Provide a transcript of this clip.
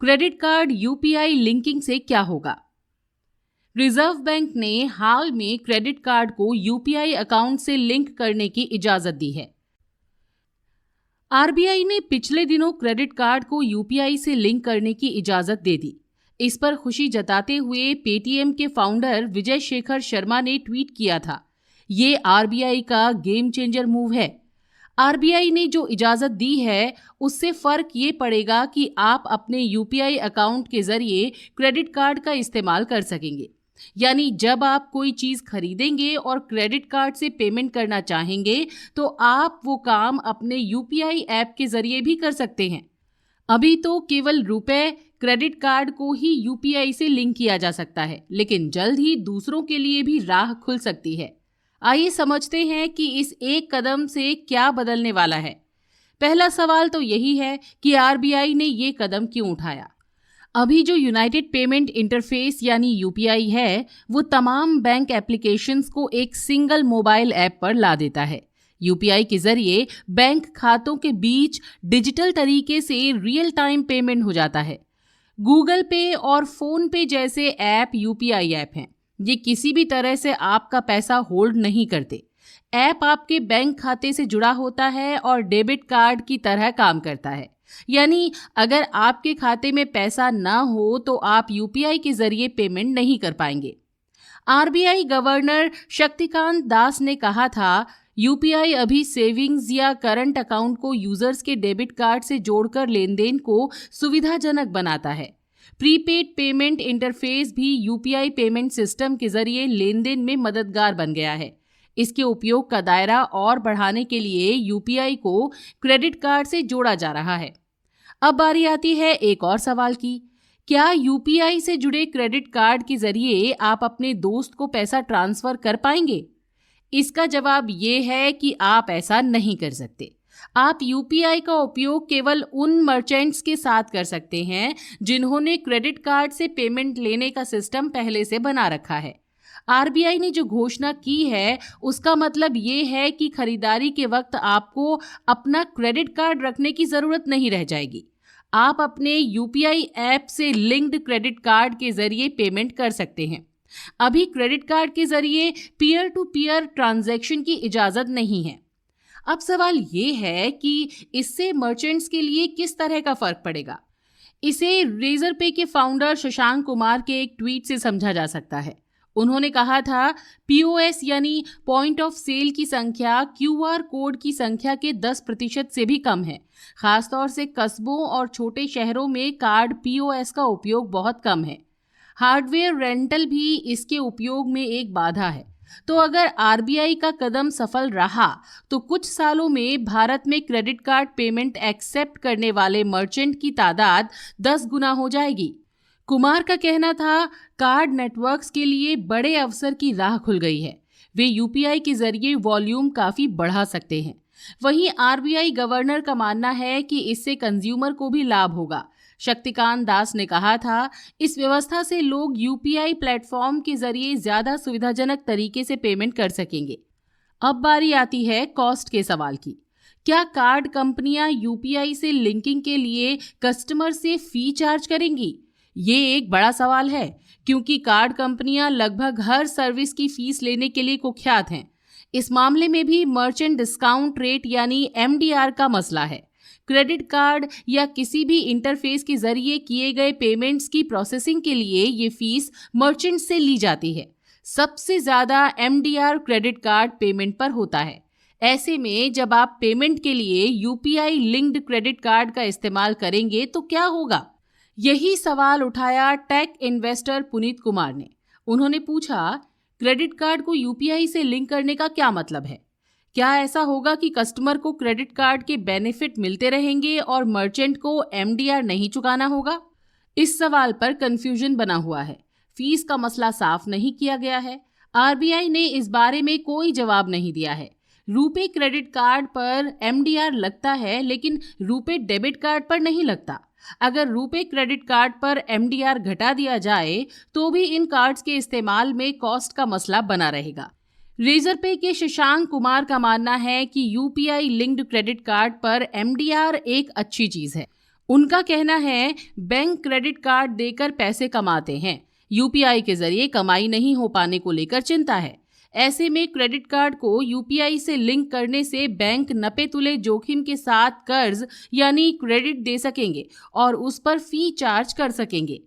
Credit card UPI linking से क्या होगा? रिजर्व बैंक ने हाल में क्रेडिट कार्ड को यूपीआई अकाउंट से लिंक करने की इजाजत दी है। आरबीआई ने पिछले दिनों क्रेडिट कार्ड को यूपीआई से लिंक करने की इजाजत दे दी। इस पर खुशी जताते हुए पेटीएम के फाउंडर विजय शेखर शर्मा ने ट्वीट किया था, ये आरबीआई का गेम चेंजर मूव है। आरबीआई ने जो इजाजत दी है उससे फर्क ये पड़ेगा कि आप अपने यूपीआई अकाउंट के जरिए क्रेडिट कार्ड का इस्तेमाल कर सकेंगे। यानी जब आप कोई चीज खरीदेंगे और क्रेडिट कार्ड से पेमेंट करना चाहेंगे तो आप वो काम अपने यूपीआई ऐप के जरिए भी कर सकते हैं। अभी तो केवल रुपए क्रेडिट कार्ड को ही यूपीआई से लिंक किया जा सकता है, लेकिन जल्द ही दूसरों के लिए भी राह खुल सकती है। आइए समझते हैं कि इस एक कदम से क्या बदलने वाला है। पहला सवाल तो यही है कि आरबीआई ने ये कदम क्यों उठाया। अभी जो यूनाइटेड पेमेंट इंटरफेस यानी यूपीआई है, वो तमाम बैंक एप्लीकेशंस को एक सिंगल मोबाइल ऐप पर ला देता है। यूपीआई के जरिए बैंक खातों के बीच डिजिटल तरीके से रियल टाइम पेमेंट हो जाता है। गूगल पे और फोन पे जैसे ऐप यूपीआई ऐप हैं। ये किसी भी तरह से आपका पैसा होल्ड नहीं करते। ऐप आपके बैंक खाते से जुड़ा होता है और डेबिट कार्ड की तरह काम करता है। यानी अगर आपके खाते में पैसा ना हो तो आप यूपीआई के जरिए पेमेंट नहीं कर पाएंगे। आरबीआई गवर्नर शक्तिकांत दास ने कहा था, यूपीआई अभी सेविंग्स या करंट अकाउंट को यूजर्स के डेबिट कार्ड से जोड़कर लेन देन को सुविधाजनक बनाता है। प्रीपेड पेमेंट इंटरफेस भी यूपीआई पेमेंट सिस्टम के जरिए लेन देन में मददगार बन गया है। इसके उपयोग का दायरा और बढ़ाने के लिए यूपीआई को क्रेडिट कार्ड से जोड़ा जा रहा है। अब बारी आती है एक और सवाल की, क्या यूपीआई से जुड़े क्रेडिट कार्ड के जरिए आप अपने दोस्त को पैसा ट्रांसफर कर पाएंगे? इसका जवाब ये है कि आप ऐसा नहीं कर सकते। आप यूपीआई का उपयोग केवल उन मर्चेंट्स के साथ कर सकते हैं जिन्होंने क्रेडिट कार्ड से पेमेंट लेने का सिस्टम पहले से बना रखा है। आरबीआई ने जो घोषणा की है उसका मतलब ये है कि खरीदारी के वक्त आपको अपना क्रेडिट कार्ड रखने की जरूरत नहीं रह जाएगी। आप अपने यूपीआई ऐप से लिंक्ड क्रेडिट कार्ड के जरिए पेमेंट कर सकते हैं। अभी क्रेडिट कार्ड के जरिए पीयर टू पीयर ट्रांजैक्शन की इजाजत नहीं है। अब सवाल ये है कि इससे मर्चेंट्स के लिए किस तरह का फर्क पड़ेगा। इसे रेजर पे के फाउंडर शशांक कुमार के एक ट्वीट से समझा जा सकता है। उन्होंने कहा था, पीओएस यानी पॉइंट ऑफ सेल की संख्या क्यूआर कोड की संख्या के 10% से भी कम है। खासतौर से कस्बों और छोटे शहरों में कार्ड पीओएस का उपयोग बहुत कम है। हार्डवेयर रेंटल भी इसके उपयोग में एक बाधा है। तो अगर आरबीआई का कदम सफल रहा तो कुछ सालों में भारत में क्रेडिट कार्ड पेमेंट एक्सेप्ट करने वाले मर्चेंट की तादाद 10 गुना हो जाएगी। कुमार का कहना था, कार्ड नेटवर्क्स के लिए बड़े अवसर की राह खुल गई है। वे यूपीआई के जरिए वॉल्यूम काफी बढ़ा सकते हैं। वहीं आरबीआई गवर्नर का मानना है कि इससे कंज्यूमर को भी लाभ होगा। शक्तिकांत दास ने कहा था, इस व्यवस्था से लोग यूपीआई प्लेटफॉर्म के जरिए ज्यादा सुविधाजनक तरीके से पेमेंट कर सकेंगे। अब बारी आती है कॉस्ट के सवाल की। क्या कार्ड कंपनियां यूपीआई से लिंकिंग के लिए कस्टमर से फी चार्ज करेंगी? ये एक बड़ा सवाल है, क्योंकि कार्ड कंपनियां लगभग हर सर्विस की फीस लेने के लिए कुख्यात हैं। इस मामले में भी मर्चेंट डिस्काउंट रेट यानी एमडीआर का मसला है। क्रेडिट कार्ड या किसी भी इंटरफेस के जरिए किए गए पेमेंट्स की प्रोसेसिंग के लिए ये फीस मर्चेंट से ली जाती है। सबसे ज्यादा एमडीआर क्रेडिट कार्ड पेमेंट पर होता है। ऐसे में जब आप पेमेंट के लिए यूपीआई लिंक्ड क्रेडिट कार्ड का इस्तेमाल करेंगे तो क्या होगा? यही सवाल उठाया टेक इन्वेस्टर पुनीत कुमार ने। उन्होंने पूछा, क्रेडिट कार्ड को यूपीआई से लिंक करने का क्या मतलब है? क्या ऐसा होगा कि कस्टमर को क्रेडिट कार्ड के बेनिफिट मिलते रहेंगे और मर्चेंट को एमडीआर नहीं चुकाना होगा? इस सवाल पर कंफ्यूजन बना हुआ है। फीस का मसला साफ नहीं किया गया है। आरबीआई ने इस बारे में कोई जवाब नहीं दिया है। रुपे क्रेडिट कार्ड पर एमडीआर लगता है, लेकिन रुपे डेबिट कार्ड पर नहीं लगता। अगर रुपे क्रेडिट कार्ड पर एमडीआर घटा दिया जाए तो भी इन कार्ड्स के इस्तेमाल में कॉस्ट का मसला बना रहेगा। रेजर पे के शशांक कुमार का मानना है कि यूपीआई लिंक्ड क्रेडिट कार्ड पर एमडीआर एक अच्छी चीज है। उनका कहना है बैंक क्रेडिट कार्ड देकर पैसे कमाते हैं, यूपीआई के जरिए कमाई नहीं हो पाने को लेकर चिंता है। ऐसे में क्रेडिट कार्ड को यूपीआई से लिंक करने से बैंक नपे तुले जोखिम के साथ कर्ज यानी क्रेडिट दे सकेंगे और उस पर फी चार्ज कर सकेंगे।